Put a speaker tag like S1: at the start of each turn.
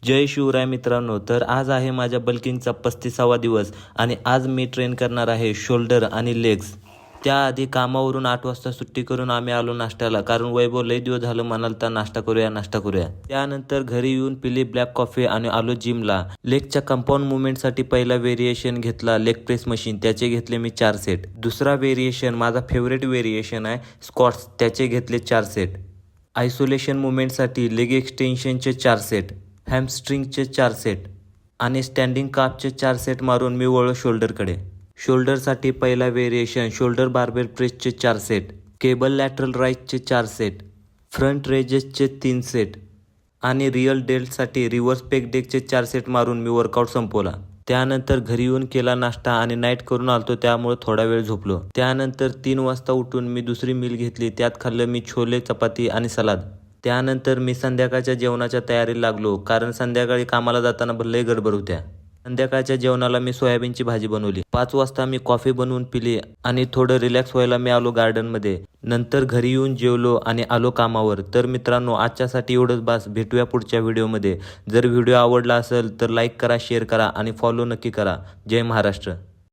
S1: जय शिवराय मित्रांनो. तर आज आहे माझ्या बल्किंगचा 35वा दिवस आणि आज मी ट्रेन करणार आहे शोल्डर आणि लेग्स. त्याआधी कामावरून 8 वाजता सुट्टी करून आम्ही आलो नाश्त्याला, कारण वैभव लय दिवस झालं म्हणालता नाश्ता करूया. त्यानंतर घरी येऊन पिली ब्लॅक कॉफी आणि आलो जिमला. लेगच्या कंपाऊंड मुवमेंटसाठी पहिला व्हेरिएशन घेतला लेग प्रेस मशीन, त्याचे घेतले मी 4 सेट. दुसरा व्हेरिएशन माझा फेवरेट व्हेरिएशन आहे स्क्वॉट्स, त्याचे घेतले 4 सेट. आयसोलेशन मुवमेंटसाठी लेग एक्सटेन्शनचे 4 सेट, हॅमस्ट्रिंगचे 4 सेट आणि स्टँडिंग काफचे 4 सेट मारून मी वळलो शोल्डरकडे. शोल्डरसाठी पहिला व्हेरिएशन शोल्डर बार्बेल प्रेसचे 4 सेट, केबल लॅटरल राईजचे 4 सेट, फ्रंट रेजेसचे 3 सेट आणि रिअल डेल्टसाठी रिव्हर्स पेक डेकचे 4 सेट मारून मी वर्कआउट संपवला. त्यानंतर घरी येऊन केला नाश्ता आणि नाईट करून आलतो, त्यामुळे थोडा वेळ झोपलो. त्यानंतर 3 वाजता उठून मी दुसरी मील घेतली, त्यात खाल्लं मी छोले, चपाती आणि सलाद. त्यानंतर मी संध्याकाळच्या जेवणाच्या तयारीला लागलो, कारण संध्याकाळी कामाला जाताना लय गडबड होत्या. संध्याकाळच्या जेवणाला मी सोयाबीनची भाजी बनवली. 5 वाजता मी कॉफी बनवून पिली आणि थोडं रिलॅक्स व्हायला मी आलो गार्डनमध्ये. नंतर घरी येऊन जेवलो आणि आलो कामावर. तर मित्रांनो, आजच्यासाठी एवढंच बास. भेटूया पुढच्या व्हिडिओमध्ये. जर व्हिडिओ आवडला असेल तर लाईक करा, शेअर करा आणि फॉलो नक्की करा. जय महाराष्ट्र.